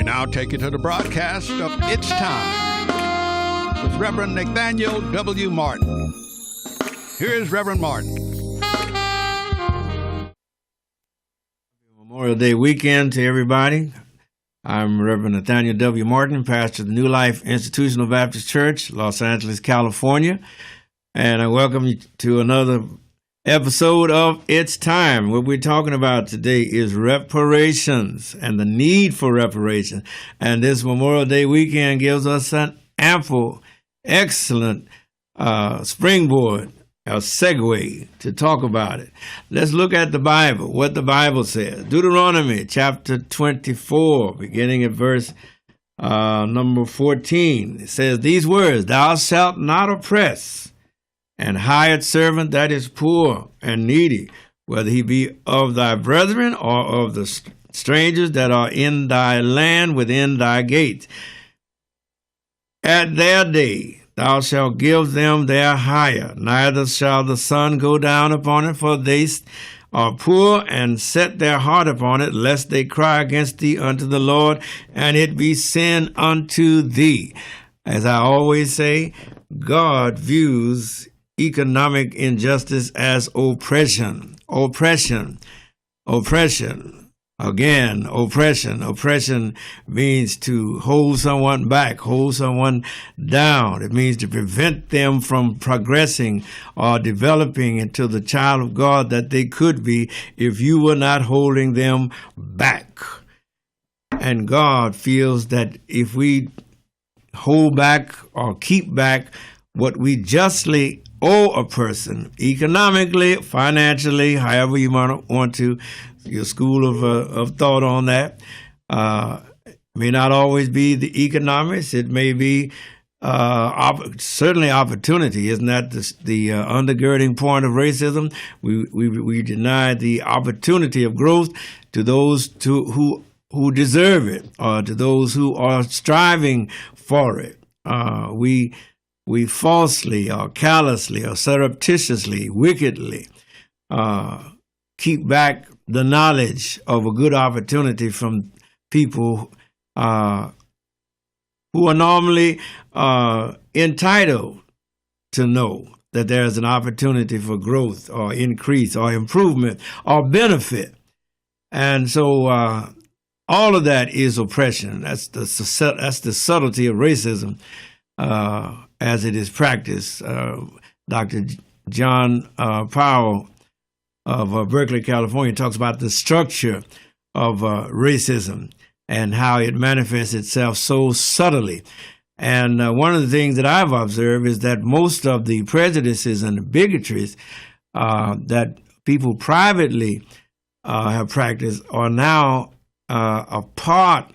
We now take you to the broadcast of It's Time with Reverend Nathaniel W Martin. Here's Reverend Martin. Memorial Day weekend to everybody. I'm Reverend Nathaniel W Martin, pastor of the New Life Institutional Baptist Church, Los Angeles, California. And I welcome you to another episode of It's Time. What we're talking about today is reparations and the need for reparation. And this Memorial Day weekend gives us an ample, excellent springboard, a segue to talk about it. Let's look at the Bible, what the Bible says. Deuteronomy chapter 24, beginning at verse number 14. It says these words, "Thou shalt not oppress and hired servant that is poor and needy, whether he be of thy brethren or of the strangers that are in thy land within thy gates. At their day thou shalt give them their hire, neither shall the sun go down upon it, for they are poor, and set their heart upon it, lest they cry against thee unto the Lord, and it be sin unto thee." As I always say, God views economic injustice as oppression. Again, oppression. Oppression means to hold someone back, hold someone down. It means to prevent them from progressing or developing into the child of God that they could be if you were not holding them back. And God feels that if we hold back or keep back what we justly owe a person, economically, financially, however you might want to, your school of thought on that. May not always be the economics. It may be certainly opportunity. Isn't that the undergirding point of racism? We deny the opportunity of growth to those who deserve it, or to those who are striving for it. We falsely or callously or surreptitiously, wickedly keep back the knowledge of a good opportunity from people who are normally entitled to know that there is an opportunity for growth or increase or improvement or benefit. And so all of that is oppression. That's the subtlety of racism. As it is practiced. Dr. John Powell of Berkeley, California, talks about the structure of racism and how it manifests itself so subtly. And one of the things that I've observed is that most of the prejudices and the bigotries that people privately have practiced are now a part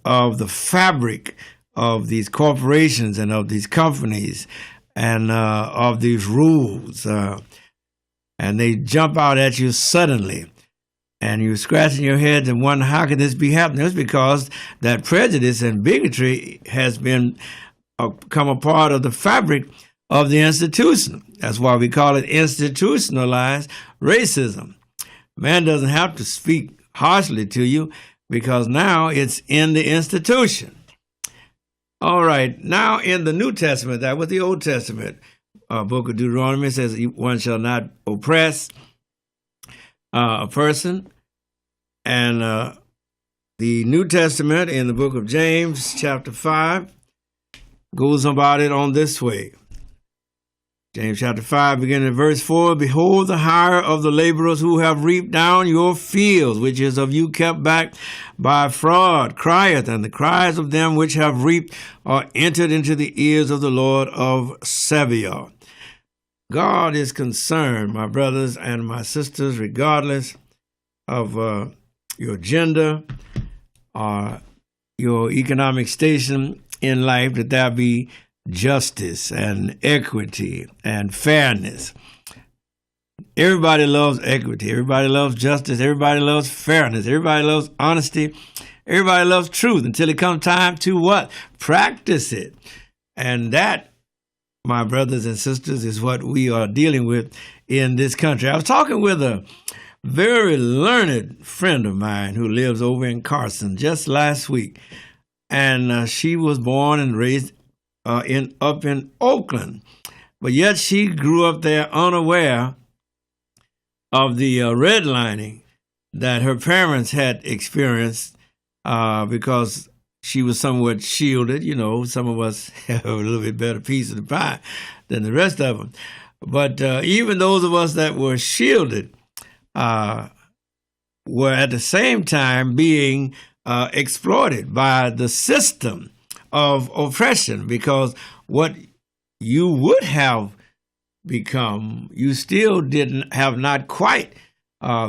of the fabric of these corporations and of these companies and of these rules. And they jump out at you suddenly. And you're scratching your head and wonder, how could this be happening? It's because that prejudice and bigotry has become a part of the fabric of the institution. That's why we call it institutionalized racism. Man doesn't have to speak harshly to you because now it's in the institution. All right, now in the New Testament, that was the Old Testament book of Deuteronomy, says one shall not oppress a person. And the New Testament in the book of James, chapter 5, goes about it on this way. James chapter 5, beginning at verse 4, "Behold, the hire of the laborers who have reaped down your fields, which is of you kept back by fraud, crieth, and the cries of them which have reaped are entered into the ears of the Lord of Sabaoth." God is concerned, my brothers and my sisters, regardless of your gender or your economic station in life, that there be justice and equity and fairness. Everybody loves equity. Everybody loves justice. Everybody loves fairness. Everybody loves honesty. Everybody loves truth until it comes time to what? Practice it. And that, my brothers and sisters, is what we are dealing with in this country. I was talking with a very learned friend of mine who lives over in Carson just last week. and she was born and raised up in Oakland. But yet she grew up there unaware of the redlining that her parents had experienced because she was somewhat shielded. You know, some of us have a little bit better piece of the pie than the rest of them. But even those of us that were shielded were at the same time being exploited by the system of oppression, because what you would have become, you still have not quite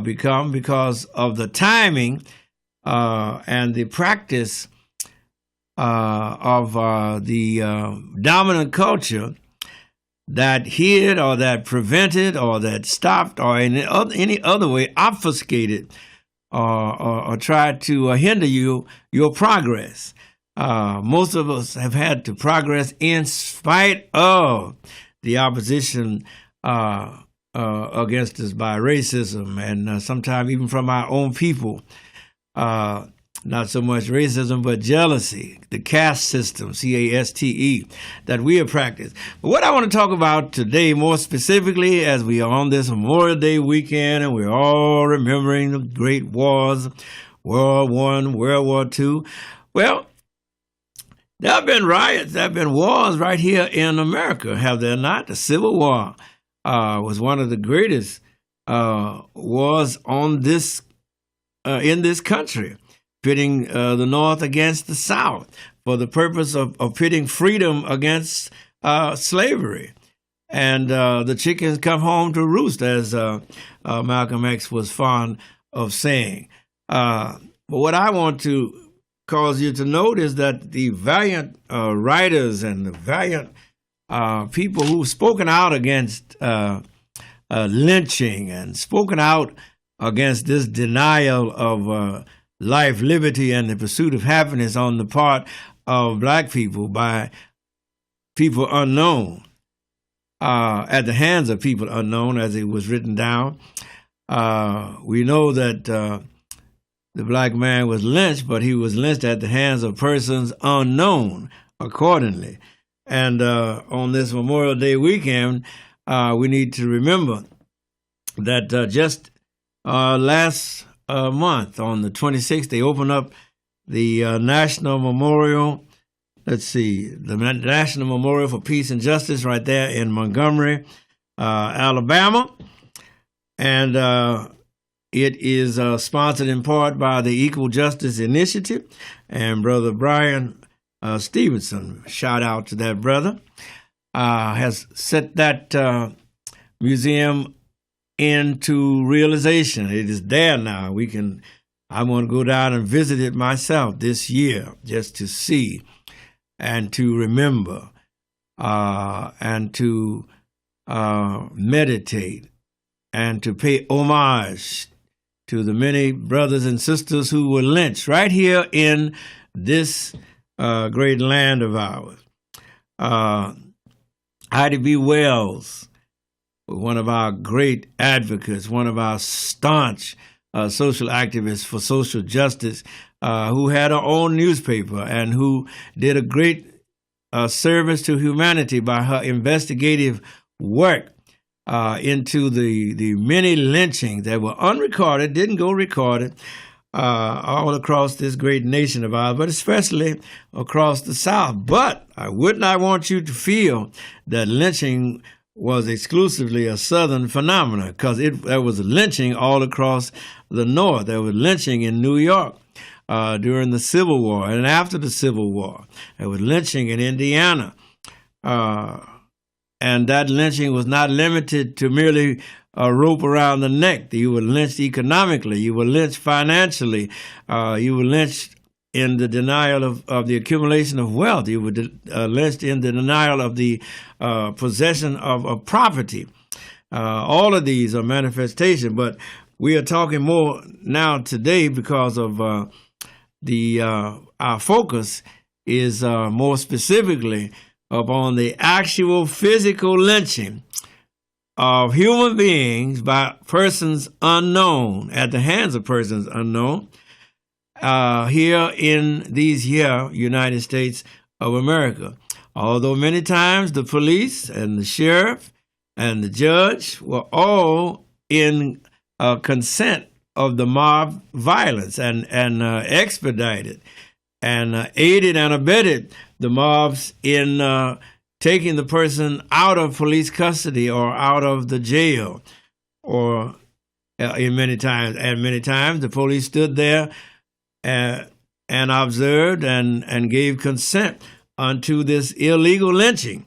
become, because of the timing and the practice of the dominant culture that hid or that prevented or that stopped or in any other way obfuscated or tried to hinder your progress. Most of us have had to progress in spite of the opposition against us by racism, and sometimes even from our own people. Not so much racism, but jealousy, the caste system, C-A-S-T-E, that we have practiced. But what I want to talk about today, more specifically, as we are on this Memorial Day weekend, and we're all remembering the great wars, World War I, World War II. Well, there have been riots, there have been wars right here in America, have there not? The Civil War was one of the greatest wars on this in this country, pitting the North against the South for the purpose of pitting freedom against slavery. And the chickens come home to roost, as Malcolm X was fond of saying. But what I want to cause you to note is that the valiant writers and the valiant people who've spoken out against lynching and spoken out against this denial of life, liberty, and the pursuit of happiness on the part of black people by people unknown, at the hands of people unknown, as it was written down. We know that the black man was lynched, but he was lynched at the hands of persons unknown accordingly. And on this Memorial Day weekend, we need to remember that just last month, on the 26th, they opened up the National Memorial, the National Memorial for Peace and Justice right there in Montgomery, Alabama. And it is sponsored in part by the Equal Justice Initiative and Brother Brian Stevenson. Shout out to that brother. Has set that museum into realization. It is there now. I want to go down and visit it myself this year, just to see and to remember and to meditate and to pay homage to the many brothers and sisters who were lynched right here in this great land of ours. Ida B. Wells, one of our great advocates, one of our staunch social activists for social justice, who had her own newspaper and who did a great service to humanity by her investigative work into the many lynchings that were unrecorded, didn't go recorded, all across this great nation of ours, but especially across the South. But I would not want you to feel that lynching was exclusively a Southern phenomenon, because there was lynching all across the North. There was lynching in New York during the Civil War and after the Civil War. There was lynching in Indiana. And that lynching was not limited to merely a rope around the neck. You were lynched economically. You were lynched financially. You were lynched in the denial of the accumulation of wealth. You were lynched in the denial of the possession of property. All of these are manifestations, but we are talking more now today because of our focus is more specifically upon the actual physical lynching of human beings by persons unknown, at the hands of persons unknown. here in these here United States of America. Although many times the police and the sheriff and the judge were all in consent of the mob violence and expedited and aided and abetted the mobs in taking the person out of police custody or out of the jail, or many times the police stood there and observed and gave consent unto this illegal lynching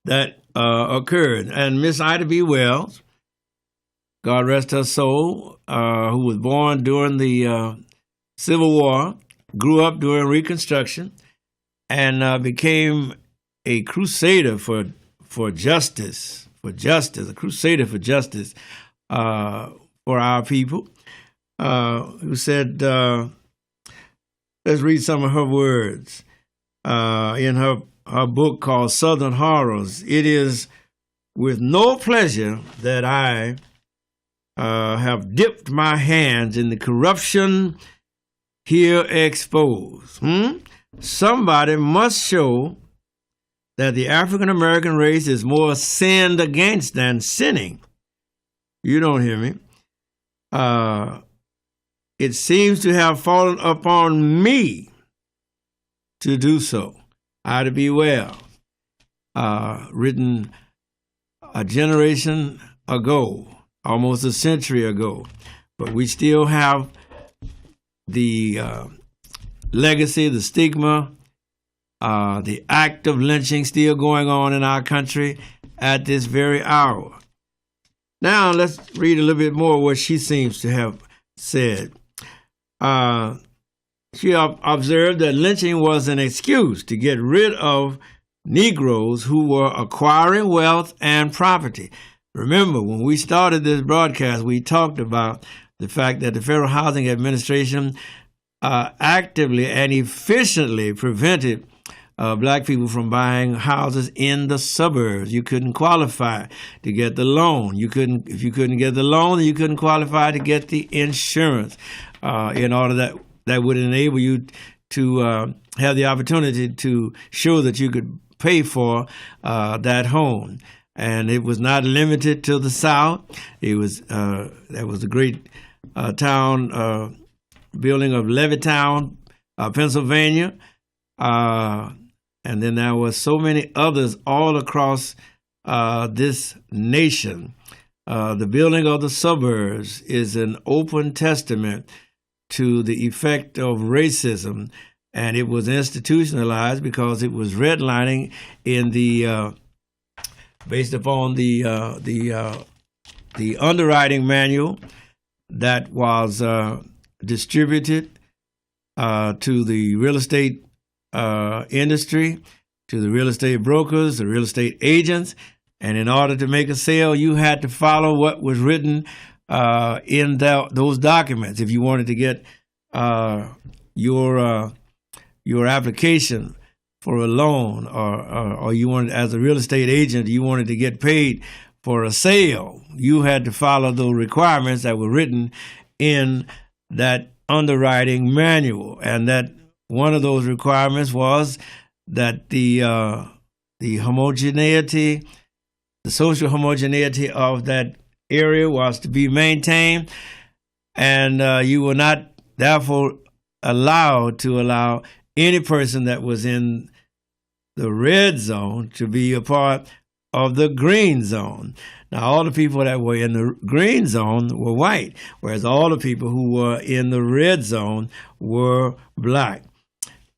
that occurred. And Miss Ida B. Wells, God rest her soul, who was born during the Civil War, grew up during Reconstruction, and became a crusader for justice, a crusader for justice for our people, who said, let's read some of her words in her book called Southern Horrors. It is with no pleasure that I have dipped my hands in the corruption here exposed. Somebody must show that the African American race is more sinned against than sinning. You don't hear me. It seems to have fallen upon me to do so. Ida B. Wells, written a generation ago, almost a century ago, but we still have the legacy, the stigma, the act of lynching still going on in our country at this very hour. Now let's read a little bit more of what she seems to have said. She observed that lynching was an excuse to get rid of Negroes who were acquiring wealth and property. Remember, when we started this broadcast, we talked about the fact that the Federal Housing Administration actively and efficiently prevented black people from buying houses in the suburbs. You couldn't qualify to get the loan. If you couldn't get the loan, you couldn't qualify to get the insurance. In order that would enable you to have the opportunity to show that you could pay for that home. And it was not limited to the South. It was that was the great town building of Levittown, Pennsylvania. And then there were so many others all across this nation. The building of the suburbs is an open testament to the effect of racism, and it was institutionalized because it was redlining in the based upon the underwriting manual that was distributed to the real estate industry, to the real estate brokers, the real estate agents, and in order to make a sale, you had to follow what was written in those documents. If you wanted to get your application for a loan, or you wanted, as a real estate agent, you wanted to get paid for a sale, you had to follow those requirements that were written in that underwriting manual. And that one of those requirements was that the homogeneity, the social homogeneity of that area was to be maintained, and you were not therefore allowed to allow any person that was in the red zone to be a part of the green zone. Now, all the people that were in the green zone were white, whereas all the people who were in the red zone were black.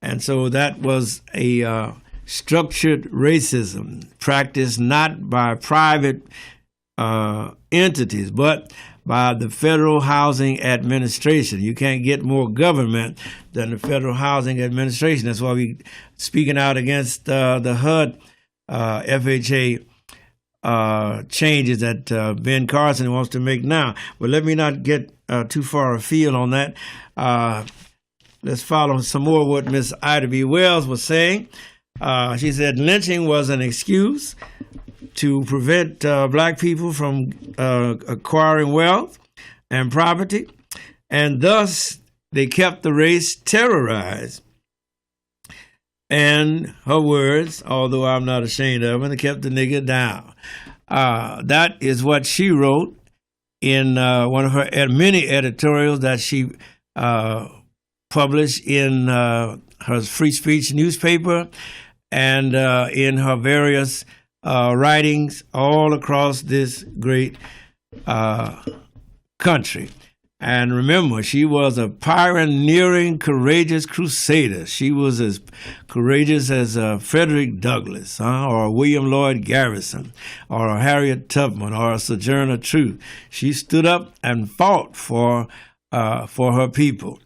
And so that was a structured racism practiced not by private entities, but by the Federal Housing Administration. You can't get more government than the Federal Housing Administration. That's why we're speaking out against the HUD FHA changes that Ben Carson wants to make now. But let me not get too far afield on that. Let's follow some more of what Miss Ida B. Wells was saying. She said lynching was an excuse to prevent black people from acquiring wealth and property, and thus they kept the race terrorized. And her words, although I'm not ashamed of them, they kept the nigger down. That is what she wrote in one of her many editorials that she published in her free speech newspaper and in her various writings all across this great country. And remember, she was a pioneering, courageous crusader. She was as courageous as Frederick Douglass, or William Lloyd Garrison, or Harriet Tubman, or Sojourner Truth. She stood up and fought for her people.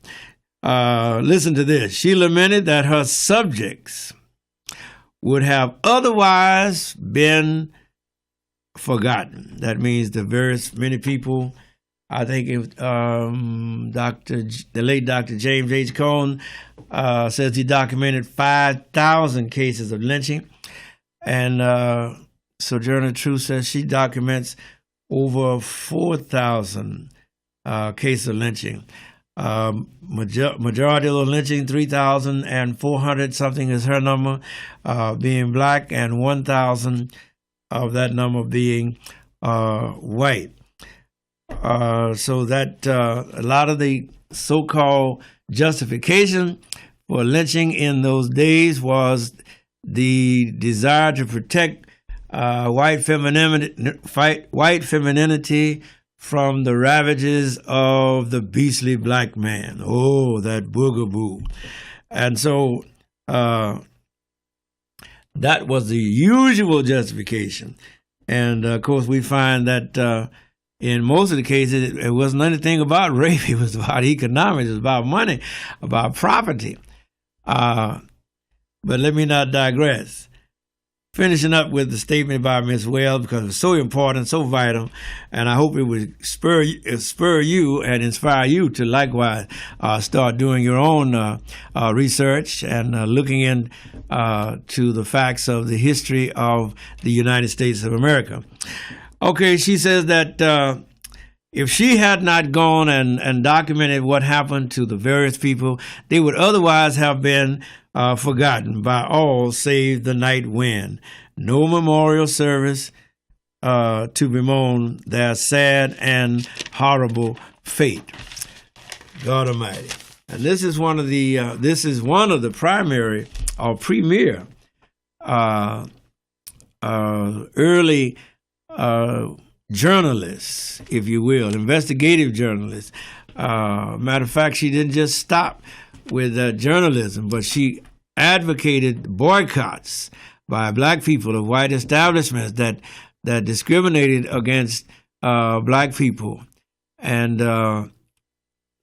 Listen to this. She lamented that her subjects would have otherwise been forgotten. That means many people. I think the late Dr. James H. Cone says he documented 5,000 cases of lynching, and Sojourner Truth says she documents over 4,000 cases of lynching. Majority of the lynching, 3,400 something is her number, being black, and 1,000 of that number being white. So that a lot of the so-called justification for lynching in those days was the desire to protect white femininity from the ravages of the beastly black man. Oh, that boogaboo. And so that was the usual justification. And, of course, we find that in most of the cases, it wasn't anything about rape. It was about economics. It was about money, about property. But let me not digress. Finishing up with the statement by Miss Wells, because it's so important, so vital, and I hope it would spur you and inspire you to likewise start doing your own research and looking into the facts of the history of the United States of America. Okay, she says that if she had not gone and documented what happened to the various people, they would otherwise have been forgotten by all save the night wind. No memorial service to bemoan their sad and horrible fate. God Almighty. And this is one of the primary or premier early journalists, if you will, investigative journalists. Matter of fact, she didn't just stop with journalism, but she advocated boycotts by black people of white establishments that discriminated against black people. And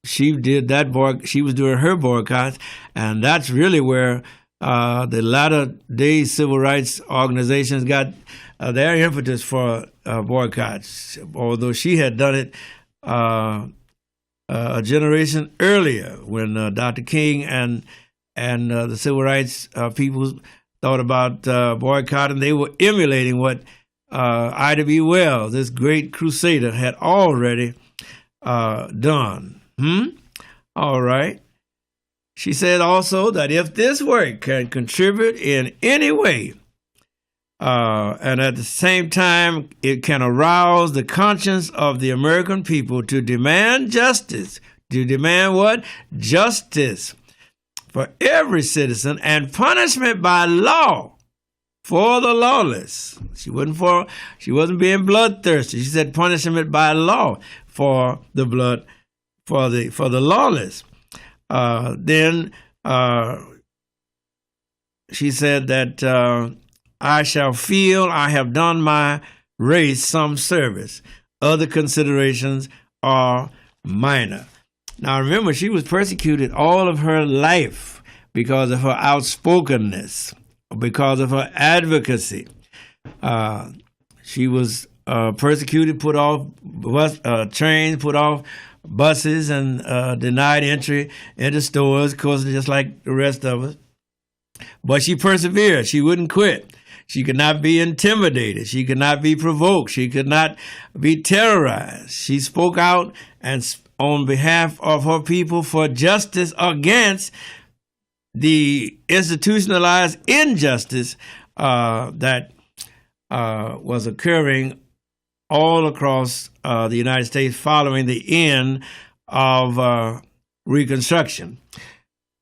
she did that. She was doing her boycotts, and that's really where the latter day civil rights organizations got their impetus for boycotts, although she had done it a generation earlier when Dr. King and the civil rights people thought about boycotting. They were emulating what Ida B. Wells, this great crusader, had already done. All right. She said also that if this work can contribute in any way, and at the same time, it can arouse the conscience of the American people to demand justice. To demand what? Justice for every citizen and punishment by law for the lawless. She wasn't being bloodthirsty. She said punishment by law for the lawless. Then she said that I shall feel I have done my race some service. Other considerations are minor. Now remember, she was persecuted all of her life because of her outspokenness, because of her advocacy. She was persecuted, put off trains, put off buses, and denied entry into stores, of course, just like the rest of us. But she persevered. She wouldn't quit. She could not be intimidated. She could not be provoked. She could not be terrorized. She spoke out and on behalf of her people for justice against the institutionalized injustice that was occurring all across the United States following the end of Reconstruction.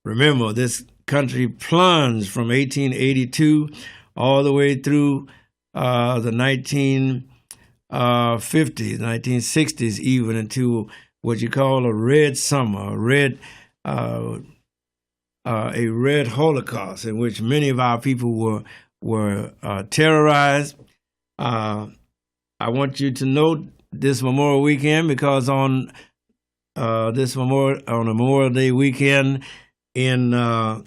Remember, this country plunged from 1882 all the way through the 1950s, 1960s, even into what you call a red summer, a red Holocaust, in which many of our people were terrorized. I want you to note this Memorial Weekend, because on Memorial Day weekend in May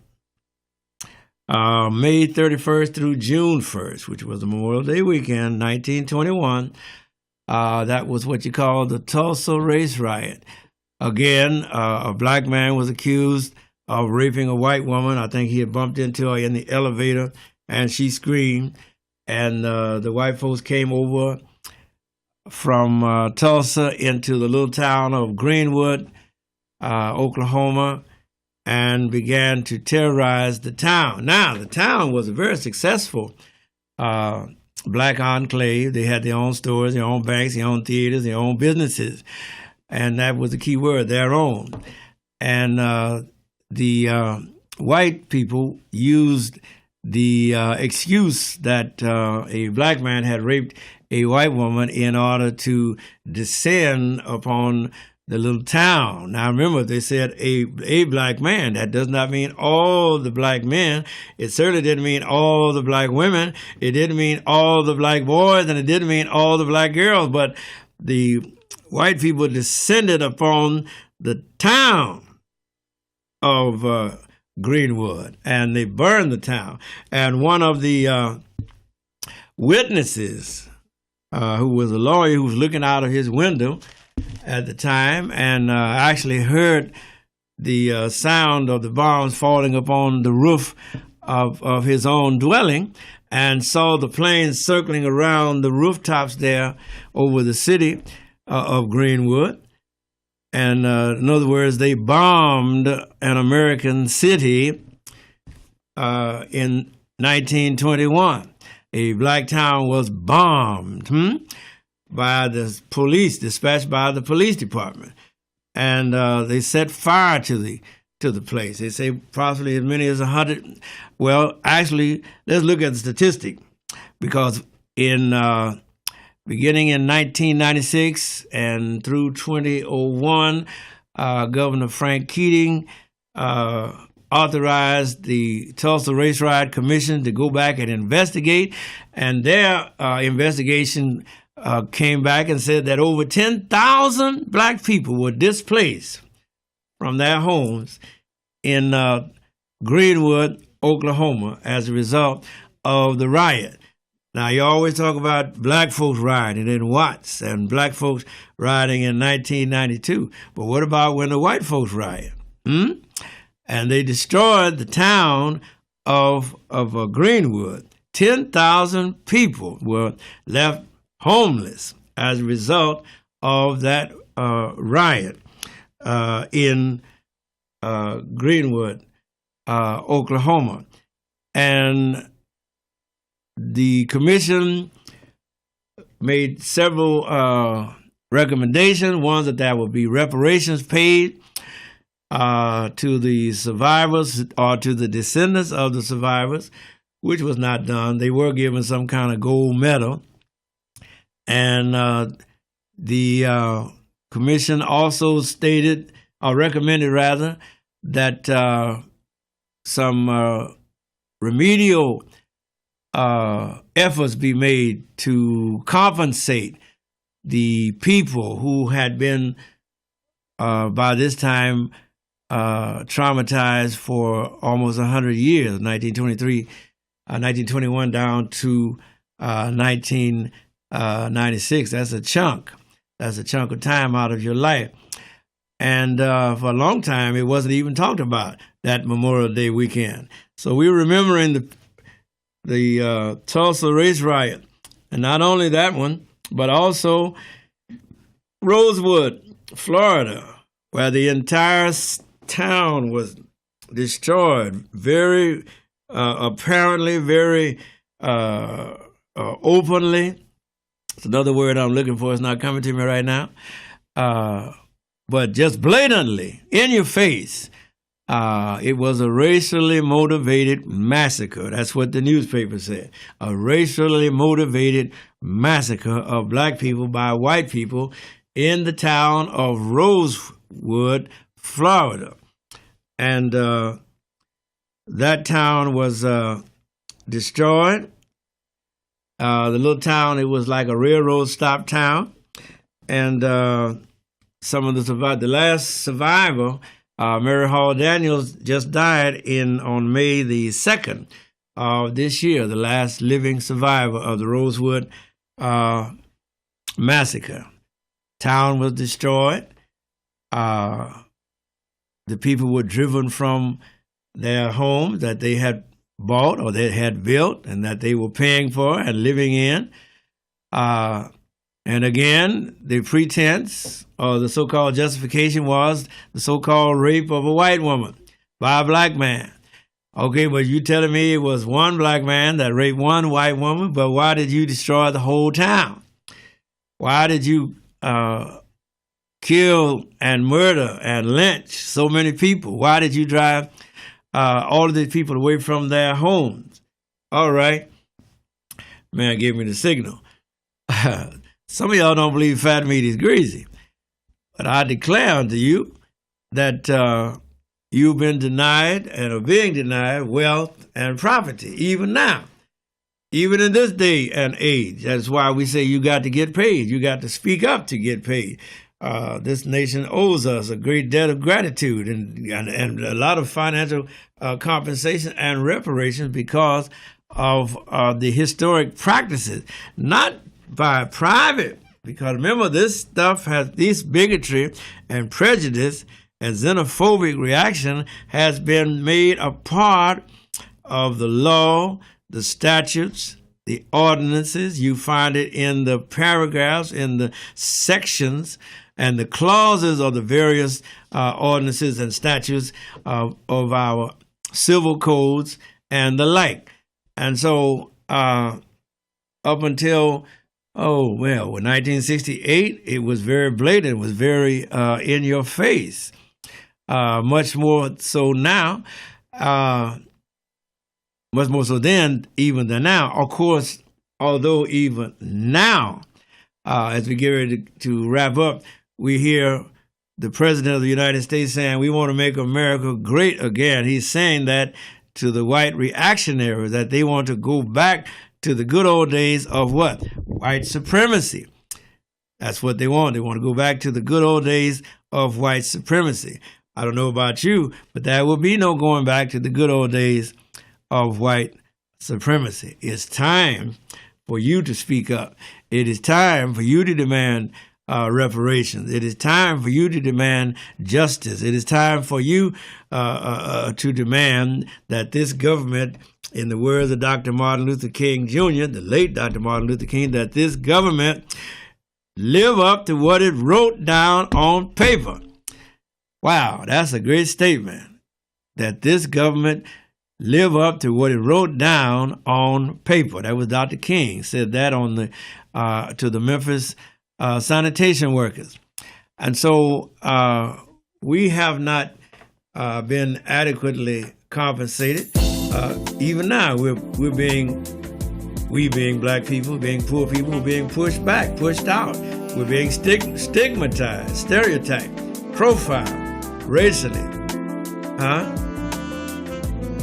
31st through June 1st, which was the Memorial Day weekend, 1921, that was what you call the Tulsa Race Riot. Again, a black man was accused of raping a white woman. I think he had bumped into her in the elevator, and she screamed. And the white folks came over from Tulsa into the little town of Greenwood, Oklahoma, and began to terrorize the town. Now, the town was a very successful black enclave. They had their own stores, their own banks, their own theaters, their own businesses. And that was the key word, their own. And the white people used the excuse that a black man had raped a white woman in order to descend upon the little town. Now remember, they said a black man. That does not mean all the black men. It certainly didn't mean all the black women. It didn't mean all the black boys, and it didn't mean all the black girls. But the white people descended upon the town of Greenwood, and they burned the town. And one of the witnesses, who was a lawyer who was looking out of his window at the time and actually heard the sound of the bombs falling upon the roof of his own dwelling, and saw the planes circling around the rooftops there over the city of Greenwood. And in other words, they bombed an American city in 1921. A black town was bombed by the police, dispatched by the police department. And they set fire to the place. They say possibly as many as 100. Well, actually, let's look at the statistic, because in beginning in 1996 and through 2001, Governor Frank Keating authorized the Tulsa Race Riot Commission to go back and investigate, and their investigation came back and said that over 10,000 black people were displaced from their homes in Greenwood, Oklahoma, as a result of the riot. Now, you always talk about black folks rioting in Watts and black folks rioting in 1992, but what about when the white folks riot? And they destroyed the town of Greenwood. 10,000 people were left homeless as a result of that riot in Greenwood, Oklahoma. And the commission made several recommendations. One, that there would be reparations paid to the survivors or to the descendants of the survivors, which was not done. They were given some kind of gold medal. And the commission also stated, or recommended rather, that some remedial efforts be made to compensate the people who had been, by this time, traumatized for almost 100 years, 1921 down to 1996. That's a chunk. That's a chunk of time out of your life. And for a long time, it wasn't even talked about, that Memorial Day weekend. So we're remembering the Tulsa Race Riot. And not only that one, but also Rosewood, Florida, where the entire town was destroyed, very apparently, very openly. It's another word I'm looking for. It's not coming to me right now. But just blatantly, in your face, it was a racially motivated massacre. That's what the newspaper said. A racially motivated massacre of black people by white people in the town of Rosewood, Florida. And that town was destroyed. The little town, it was like a railroad stop town. And some of the last survivor, Mary Hall Daniels, just died on May the 2nd of this year, the last living survivor of the Rosewood massacre. Town was destroyed. The people were driven from their homes that they had bought or they had built and that they were paying for and living in. And again, the pretense or the so-called justification was the so-called rape of a white woman by a black man. Okay, but you telling me it was one black man that raped one white woman, but why did you destroy the whole town? Why did you kill and murder and lynch so many people? Why did you drive all of these people away from their homes? All right. Man gave me the signal. Some of y'all don't believe fat meat is greasy. But I declare unto you that you've been denied and are being denied wealth and property, even now. Even in this day and age. That's why we say you got to get paid. You got to speak up to get paid. This nation owes us a great debt of gratitude and a lot of financial compensation and reparations because of the historic practices, not by private, because remember, this stuff this bigotry and prejudice and xenophobic reaction has been made a part of the law, the statutes, the ordinances. You find it in the paragraphs, in the sections, and the clauses of the various ordinances and statutes of our civil codes and the like. And so up until, in 1968, it was very blatant, it was very in your face. Much more so now, much more so then even than now. Of course, although even now, as we get ready to wrap up, we hear the President of the United States saying, we want to make America great again. He's saying that to the white reactionaries, that they want to go back to the good old days of what? White supremacy. That's what they want. They want to go back to the good old days of white supremacy. I don't know about you, but there will be no going back to the good old days of white supremacy. It's time for you to speak up. It is time for you to demand reparations. It is time for you to demand justice. It is time for you to demand that this government, in the words of Dr. Martin Luther King Jr., the late Dr. Martin Luther King, that this government live up to what it wrote down on paper. Wow, that's a great statement. That this government live up to what it wrote down on paper. That was Dr. King said that on to the Memphis sanitation workers. And so we have not been adequately compensated. Even now, we being black people, being poor people, we're being pushed back, pushed out. We're being stigmatized, stereotyped, profiled, racially.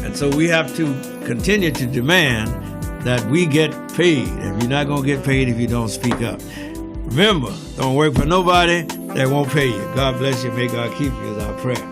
And so we have to continue to demand that we get paid. And you're not going to get paid if you don't speak up. Remember, don't work for nobody that won't pay you. God bless you. May God keep you is our prayer.